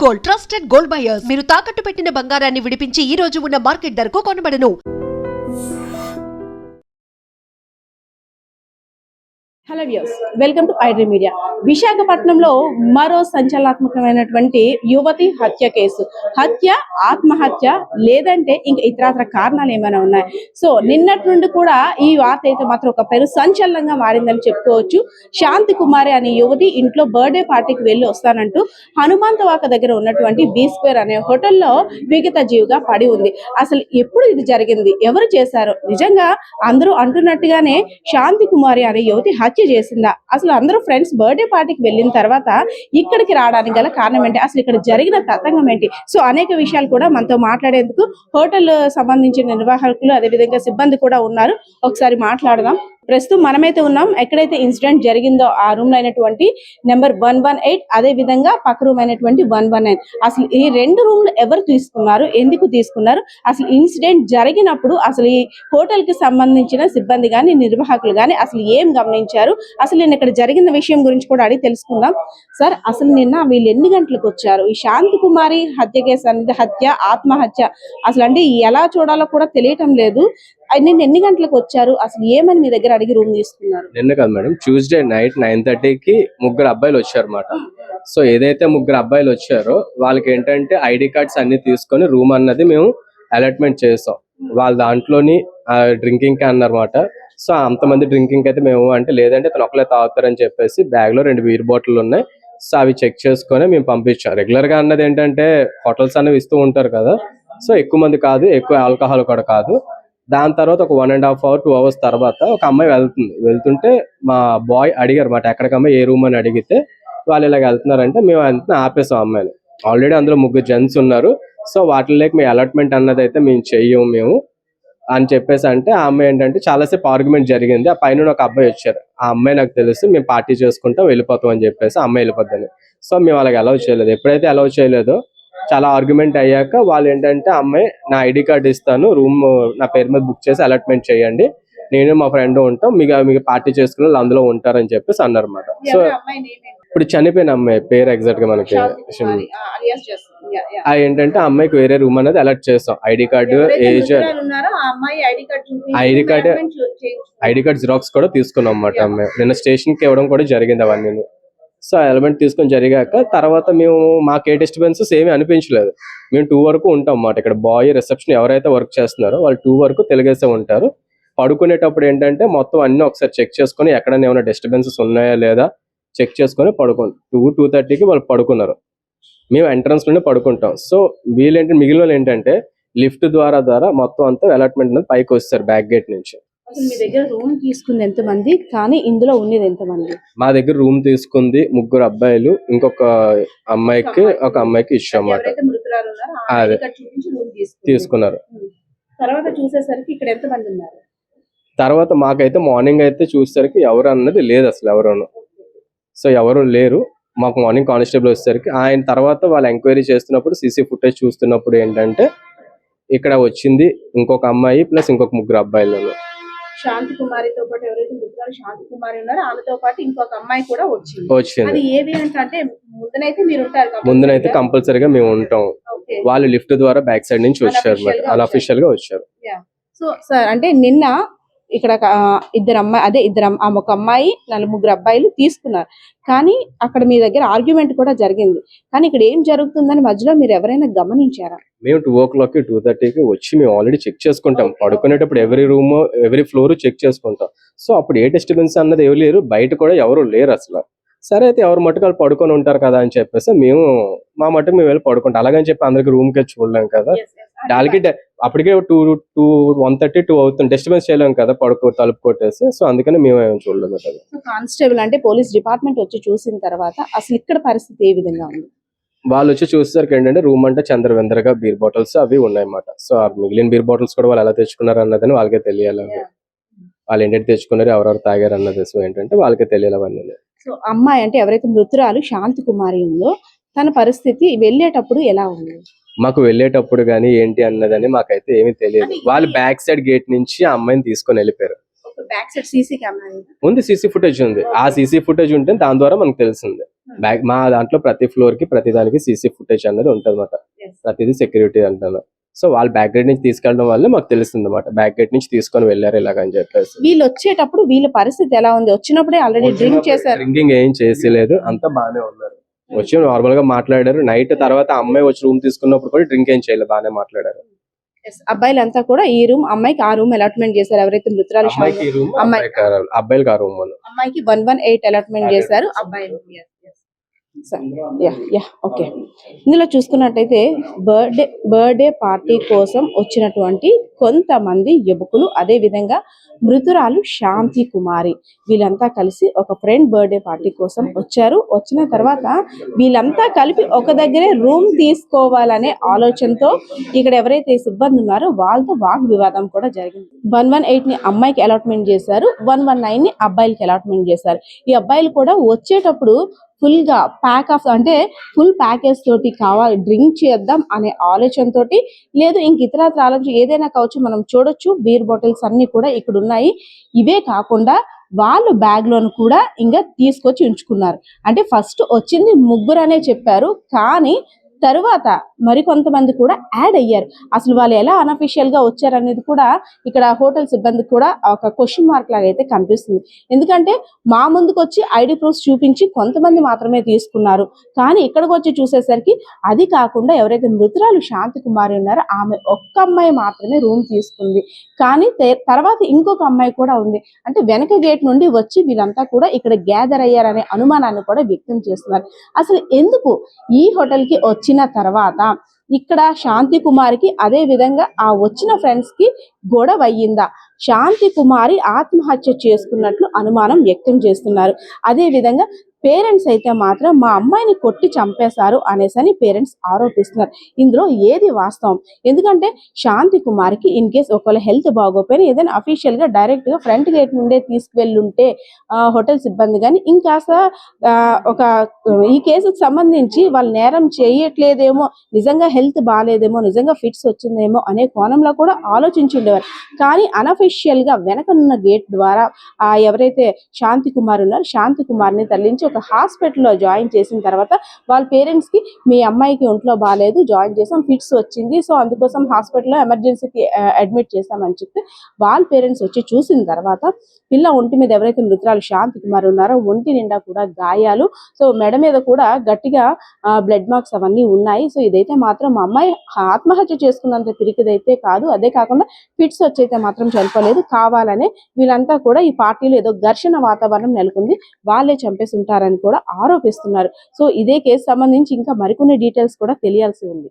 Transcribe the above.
Gold, trusted gold buyers. మీరు తాకట్టు పెట్టిన బంగారాన్ని విడిపించి ఈ రోజు ఉన్న మార్కెట్ ధరకు కొనబడను. Hello views, welcome to iDream Media. విశాఖపట్నంలో మరో సంచలనాత్మకమైనటువంటి యువతి హత్య కేసు. హత్య, ఆత్మహత్య, లేదంటే ఇంకా ఇతరత్ర కారణాలు ఏమైనా ఉన్నాయి. సో నిన్నటి నుండి కూడా ఈ వార్త అయితే మాత్రం ఒక పెను సంచలనంగా మారిందని చెప్పుకోవచ్చు. శాంతి కుమారి అనే యువతి ఇంట్లో బర్త్డే పార్టీకి వెళ్ళి వస్తానంటూ హనుమంతవాక దగ్గర ఉన్నటువంటి బీ స్క్వేర్ అనే హోటల్లో విగత జీవిగా పడి ఉంది. అసలు ఎప్పుడు ఇది జరిగింది, ఎవరు చేశారు? నిజంగా అందరూ అంటున్నట్టుగానే శాంతి కుమారి అనే యువతి హత్య చేసిందా? అసలు అందరూ ఫ్రెండ్స్ బర్త్డే పార్టీకి వెళ్ళిన తర్వాత ఇక్కడికి రావడానికి గల కారణం ఏంటి, అసలు ఇక్కడ జరిగిన తతంగం ఏంటి? సో అనేక విషయాలు కూడా మనతో మాట్లాడేందుకు హోటల్ సంబంధించిన నిర్వాహకులు అదేవిధంగా సిబ్బంది కూడా ఉన్నారు. ఒకసారి మాట్లాడదాం. ప్రస్తుతం మనమైతే ఉన్నాం ఎక్కడైతే ఇన్సిడెంట్ జరిగిందో ఆ రూమ్ లో అయినటువంటి నెంబర్ 118, అదే విధంగా పక్క రూమ్ అయినటువంటి 119. అసలు ఈ రెండు రూమ్లు ఎవరు తీసుకున్నారు, ఎందుకు తీసుకున్నారు, అసలు ఇన్సిడెంట్ జరిగినప్పుడు అసలు ఈ హోటల్ కి సంబంధించిన సిబ్బంది గాని నిర్వాహకులు గాని అసలు ఏం గమనించారు, అసలు నేను ఇక్కడ జరిగిన విషయం గురించి కూడా అడిగి తెలుసుకుందాం. సార్, అసలు నిన్న వీళ్ళు ఎన్ని గంటలకు వచ్చారు? ఈ శాంతి కుమారి హత్య కేసు అనేది హత్య, ఆత్మహత్య, అసలు అంటే ఎలా చూడాలో కూడా తెలియటం లేదు. నిన్న ఎన్ని గంటలకు వచ్చారు, అసలు ఏమని మీ దగ్గర అడిగి రూమ్ తీసుకున్నారు? నిన్న కాదు మేడం, ట్యూస్డే నైట్ 9:30కి ముగ్గురు అబ్బాయిలు వచ్చారు అన్నమాట. సో ఏదైతే ముగ్గురు అబ్బాయిలు వచ్చారో వాళ్ళకి ఏంటంటే ఐడి కార్డ్స్ అన్ని తీసుకొని రూమ్ అన్నది మేము అలాట్మెంట్ చేసాం. వాళ్ళ దాంట్లోని డ్రింకింగ్ కి అన్నమాట. సో అంతమంది డ్రింకింగ్ అయితే మేము అంటే లేదంటే తను ఒకలే తాగుతారని చెప్పేసి బ్యాగ్ లో 2 బీర్ బాటిల్ ఉన్నాయి. సో అవి చెక్ చేసుకొని మేము పంపించాం. రెగ్యులర్ గా అన్నది ఏంటంటే హోటల్స్ అనేవి ఇస్తూ ఉంటారు కదా, సో ఎక్కువ మంది కాదు, ఎక్కువ ఆల్కహాల్ కూడా కాదు. దాని తర్వాత ఒక 1.5 hours 2 hours తర్వాత ఒక అమ్మాయి వెళ్తుంటే మా బాయ్ అడిగారు మాట ఎక్కడికమ్మా ఏ రూమ్ అని అడిగితే వాళ్ళు ఇలాగ వెళ్తున్నారంటే మేము వెళ్తున్నా ఆపేసాం అమ్మాయిని. ఆల్రెడీ అందులో 3 జెంట్స్ ఉన్నారు. సో వాటిలోకి మీ అలాట్మెంట్ అన్నది అయితే మేము చెయ్యము మేము అని చెప్పేసి అంటే ఆ అమ్మాయి ఏంటంటే చాలాసేపు ఆర్గ్యుమెంట్ జరిగింది. ఆ పైన ఒక అబ్బాయి వచ్చారు. ఆ అమ్మాయి నాకు తెలుసు, మేము పార్టీ చేసుకుంటాం వెళ్ళిపోతాం అని చెప్పేసి అమ్మాయి వెళ్ళిపోద్దని. సో మేము అలాగ అలౌ చేయలేదు. ఎప్పుడైతే అలౌ చేయలేదో చాలా ఆర్గ్యుమెంట్ అయ్యాక వాళ్ళు ఏంటంటే అమ్మాయి నా ఐడి కార్డు ఇస్తాను, రూమ్ నా పేరు మీద బుక్ చేసి అలాట్మెంట్ చేయండి, నేను మా ఫ్రెండ్ ఉంటాం, మీకు పార్టీ చేసుకుని వాళ్ళు అందులో ఉంటారని చెప్పేసి అన్నారు అన్నమాట. సో ఇప్పుడు చనిపోయిన అమ్మాయి పేరు ఎగ్జాక్ట్ గా మనకి ఏంటంటే ఆ అమ్మాయికి వేరే రూమ్ అనేది అలర్ట్ చేస్తాం. ID card, age, ID card xerox కూడా తీసుకున్నాం అన్నమాట. అమ్మాయి నిన్న స్టేషన్ కి ఇవ్వడం కూడా జరిగింది అవన్నీ. సో ఎలిమెంట్ తీసుకొని జరిగాక తర్వాత మాకు ఏ డిస్టర్బెన్సెస్ ఏమీ అనిపించలేదు. మేము 2 వరకు ఉంటాం అన్నమాట. ఇక్కడ బాయ్ రిసెప్షన్ ఎవరైతే వర్క్ చేస్తున్నారో వాళ్ళు 2 వరకు తెలుగేసే ఉంటారు. పడుకునేటప్పుడు ఏంటంటే మొత్తం అన్ని ఒకసారి చెక్ చేసుకొని ఎక్కడైనా ఏమైనా డిస్టర్బెన్సెస్ ఉన్నాయా లేదా చెక్ చేసుకొని 2:30కి వాళ్ళు పడుకున్నారు. మేము ఎంట్రన్స్ లోనే పడుకుంటాం. సో మిగిలిన ఏంటంటే లిఫ్ట్ ద్వారా మొత్తం అంతా అలాట్మెంట్ అనేది పైకి వస్తారు బ్యాక్ గేట్ నుంచి. అసలు మీ దగ్గర రూమ్ తీసుకుంది ఎంతమంది, కానీ ఇందులో ఉన్నది ఎంతమంది? మా దగ్గర రూమ్ తీసుకుంది 3 అబ్బాయిలు, ఇంకొక అమ్మాయికి ఇచ్చాం అన్నమాట. అదే తీసుకున్నారు. తర్వాత చూసేసరికి ఇక్కడ ఎంతమంది ఉన్నారు? తర్వాత మాకైతే మార్నింగ్ అయితే చూసేసరికి ఎవరు అన్నది లేదు, అసలు ఎవరు. సో ఎవరు లేరు. మాకు మార్నింగ్ కానిస్టేబుల్ వచ్చేసరికి ఆయన తర్వాత వాళ్ళు ఎంక్వైరీ చేస్తున్నప్పుడు సీసీ ఫుటేజ్ చూస్తున్నప్పుడు ఏంటంటే ఇక్కడ వచ్చింది ఇంకొక అమ్మాయి ప్లస్ ఇంకొక 3 అబ్బాయిలు. శాంతి కుమారితో పాటు ఎవరైతే మృతురాలు శాంతి కుమారి ఉన్నారో ఆమెతో పాటు ఇంకొక అమ్మాయి కూడా వచ్చింది. అది ఏది అంటే ముందునైతే మీరు ఉంటారు, ముందునైతే కంపల్సరీగా మేము ఉంటాం. వాళ్ళు లిఫ్ట్ ద్వారా బ్యాక్ సైడ్ నుంచి వచ్చారు, అన్అఫిషియల్ గా వచ్చారు. సో సార్, అంటే నిన్న ఇక్కడ ఒక అమ్మాయి 3 అబ్బాయిలు తీసుకున్నారు, కానీ అక్కడ మీ దగ్గర ఆర్గ్యుమెంట్ కూడా జరిగింది. కానీ ఇక్కడ ఏం జరుగుతుందని మధ్యలో మీరు ఎవరైనా గమనించారా? మేము 2 o'clock 2:30కి వచ్చి మేము ఆల్రెడీ చెక్ చేసుకుంటాం. పడుకునేటప్పుడు ఎవరి ఫ్లోర్ చెక్ చేసుకుంటాం. సో అప్పుడు ఏ డిస్టర్బెన్స్ అన్నది ఎవరు లేరు, బయట కూడా ఎవరు లేరు అసలు. సరే అయితే ఎవరు మట్టుకు వాళ్ళు పడుకొని ఉంటారు కదా అని చెప్పేసి మేము మా మట్టుకు మేము వెళ్ళి పడుకుంటాం. అలాగని చెప్పి అందరికి రూమ్ కి చూడలేం కదా, వాళ్ళకి అప్పటికే 1:30 2 అవుతుంది, డిస్టర్బెన్స్ చేయలేం కదా తలుపు కొట్టేసి. సో అందుకని మేము ఏం చూడలేదు. కానిస్టేబుల్ అంటే పోలీస్ డిపార్ట్మెంట్ వచ్చి చూసిన తర్వాత అసలు ఇక్కడ పరిస్థితి ఏ విధంగా ఉంది? వాళ్ళు వచ్చి చూసేసరికి ఏంటంటే రూమ్ అంటే చంద్రవెందరగా బీర్ బాటిల్స్ అవి ఉన్నాయన్నమాట. సో ఆ మిగిలిన బీర్ బాటిల్స్ కూడా వాళ్ళు ఎలా తెచ్చుకున్నారు అన్నదని వాళ్ళకే తెలియాలి. వాళ్ళు ఏంటంటే తెచ్చుకున్నారు, ఎవరెవరు తాగారు అన్నది సో ఏంటంటే వాళ్ళకే తెలియాలి అవన్నీ. సో అమ్మాయి అంటే ఎవరైతే మృతురాలు శాంతి కుమారి ఉందో తన పరిస్థితి వెళ్ళేటప్పుడు ఎలా ఉంది? మాకు వెళ్ళేటప్పుడు గానీ ఏంటి అన్నదని మాకైతే ఏమీ తెలియదు. వాళ్ళు బ్యాక్ సైడ్ గేట్ నుంచి ఆ అమ్మాయిని తీసుకొని వెళ్ళిపోయారు. బ్యాక్ సైడ్ సీసీ కెమెరా ఉంది, సీసీ ఫుటేజ్ ఉంది. ఆ సీసీ ఫుటేజ్ ఉంటే దాని ద్వారా మనకు తెలిసింది. మా దాంట్లో ప్రతి ఫ్లోర్ కి ప్రతి దానికి సీసీ ఫుటేజ్ అనేది ఉంటుంది అన్నమాట. ప్రతిదీ సెక్యూరిటీ అంటారు. సో వాళ్ళు బ్యాక్ గేట్ నుంచి తీసుకెళ్ళడం వల్ల మాకు తెలుస్తుంది అన్నమాట. బ్యాక్ గేట్ నుంచి తీసుకొని వెళ్ళారు ఇలాగని చెప్పేసి. వీళ్ళు వచ్చేటప్పుడు వీళ్ళ పరిస్థితి ఎలా ఉంది? వచ్చినప్పుడే ఆల్రెడీ డ్రింక్ చేశారు. డ్రింకింగ్ ఏం చేసేలేదు, అంతా బాగానే ఉన్నారు. వచ్చి నార్మల్ గా మాట్లాడారు. నైట్ తర్వాత అమ్మాయి వచ్చి రూమ్ తీసుకున్నప్పుడు కూడా డ్రింక్ ఏం చేయలేదు, బాగానే మాట్లాడారు. అబ్బాయిలంతా కూడా ఈ రూమ్, అమ్మాయికి ఆ రూమ్ అలాట్మెంట్ చేశారు. ఎవరైతే మృతురాలు అమ్మాయికి రూమ్, అబ్బాయికి ఆ రూమ్. అమ్మాయికి 118 అలాట్మెంట్ చేశారు, అబ్బాయి ఓకే. ఇందులో చూసుకున్నట్టయితే బర్త్డే పార్టీ కోసం వచ్చినటువంటి కొంతమంది యువకులు, అదే విధంగా మృతురాలు శాంతి కుమారి, వీళ్ళంతా కలిసి ఒక ఫ్రెండ్ బర్త్డే పార్టీ కోసం వచ్చారు. వచ్చిన తర్వాత వీళ్ళంతా కలిపి ఒక దగ్గరే రూమ్ తీసుకోవాలనే ఆలోచనతో ఇక్కడ ఎవరైతే సిబ్బంది ఉన్నారో వాళ్ళతో వాగ్ వివాదం కూడా జరిగింది. 118 ని అమ్మాయికి అలాట్మెంట్ చేశారు, 119 ని అబ్బాయిలకి అలాట్మెంట్ చేశారు. ఈ అబ్బాయిలు కూడా వచ్చేటప్పుడు ఫుల్ గా ప్యాక్ ఆఫ్ అంటే ఫుల్ ప్యాకేజ్ తోటి కావాలి, డ్రింక్ చేద్దాం అనే ఆలోచన తోటి, లేదు ఇంక ఇతరత్ర ఆలోచన ఏదైనా కావచ్చు. మనం చూడొచ్చు బీర్ బాటిల్స్ అన్ని కూడా ఇక్కడ ఉన్నాయి. ఇవే కాకుండా వాళ్ళు బ్యాగ్ లోను కూడా ఇంకా తీసుకొచ్చి ఉంచుకున్నారు. అంటే ఫస్ట్ వచ్చింది ముగ్గురు అనే చెప్పారు, కానీ తరువాత మరికొంతమంది కూడా యాడ్ అయ్యారు. అసలు వాళ్ళు ఎలా అన్అఫిషియల్ గా వచ్చారు అనేది కూడా ఇక్కడ హోటల్ సిబ్బంది కూడా ఒక క్వశ్చన్ మార్క్ లాగా అయితే కనిపిస్తుంది. ఎందుకంటే మా ముందుకు వచ్చి ఐడి ప్రూఫ్స్ చూపించి కొంతమంది మాత్రమే తీసుకున్నారు, కానీ ఇక్కడికి వచ్చి చూసేసరికి అది కాకుండా ఎవరైతే మృతురాలు శాంతి కుమారి ఉన్నారో ఆమె ఒక్క అమ్మాయి మాత్రమే రూమ్ తీసుకుంది. కానీ తర్వాత ఇంకొక అమ్మాయి కూడా ఉంది. అంటే వెనక గేట్ నుండి వచ్చి వీళ్ళంతా కూడా ఇక్కడ గ్యాదర్ అయ్యారనే అనుమానాన్ని కూడా వ్యక్తం చేస్తున్నారు. అసలు ఎందుకు ఈ హోటల్ కి వచ్చిన తర్వాత ఇక్కడ శాంతి కుమారికి అదే విధంగా ఆ వచ్చిన ఫ్రెండ్స్ కి గొడవ అయ్యిందా, శాంతి కుమారి ఆత్మహత్య చేసుకున్నట్లు అనుమానం వ్యక్తం చేస్తున్నారు. అదే విధంగా పేరెంట్స్ అయితే మాత్రం మా అమ్మాయిని కొట్టి చంపేశారు అనేసని పేరెంట్స్ ఆరోపిస్తున్నారు. ఇందులో ఏది వాస్తవం? ఎందుకంటే శాంతి కుమార్కి ఇన్ కేస్ ఒకవేళ హెల్త్ బాగోపోయినా ఏదైనా అఫీషియల్ గా డైరెక్ట్ గా ఫ్రంట్ గేట్ నుండే తీసుకువెళ్ళుంటే హోటల్ సిబ్బంది కానీ ఇంకాస్త ఒక ఈ కేసుకు సంబంధించి వాళ్ళు నేరం చేయట్లేదేమో, నిజంగా హెల్త్ బాగాలేదేమో, నిజంగా ఫిట్స్ వచ్చిందేమో అనే కోణంలో కూడా ఆలోచించి ఉండేవారు. కానీ అనఫిషియల్ గా వెనకనున్న గేట్ ద్వారా ఎవరైతే శాంతి కుమార్ ఉన్నారో శాంతి కుమార్ని తరలించి ఒక హాస్పిటల్లో జాయిన్ చేసిన తర్వాత వాళ్ళ పేరెంట్స్ కి మీ అమ్మాయికి ఒంట్లో బాగాలేదు, జాయిన్ చేసాం, ఫిట్స్ వచ్చింది, సో అందుకోసం హాస్పిటల్లో ఎమర్జెన్సీకి అడ్మిట్ చేస్తామని చెప్తే వాళ్ళ పేరెంట్స్ వచ్చి చూసిన తర్వాత పిల్ల ఒంటి మీద ఎవరైతే మృతురాలు శాంతి కుమార్ ఉన్నారో ఒంటి నిండా కూడా గాయాలు, సో మెడ మీద కూడా గట్టిగా బ్లడ్ మార్క్స్ అవన్నీ ఉన్నాయి. సో ఇదైతే మాత్రం మా అమ్మాయి ఆత్మహత్య చేసుకున్నంత పిరికిదైతే కాదు, అదే కాకుండా ఫిట్స్ వచ్చైతే మాత్రం చనిపోలేదు, కావాలనే వీళ్ళంతా కూడా ఈ పార్టీలో ఏదో ఘర్షణ వాతావరణం నెలకొంది, వాళ్ళే చంపేసి ఉంటారని కూడా ఆరోపిస్తున్నారు. సో ఇదే కేసు సంబంధించి ఇంకా మరికొన్ని డీటెయిల్స్ కూడా తెలియాల్సి ఉంది.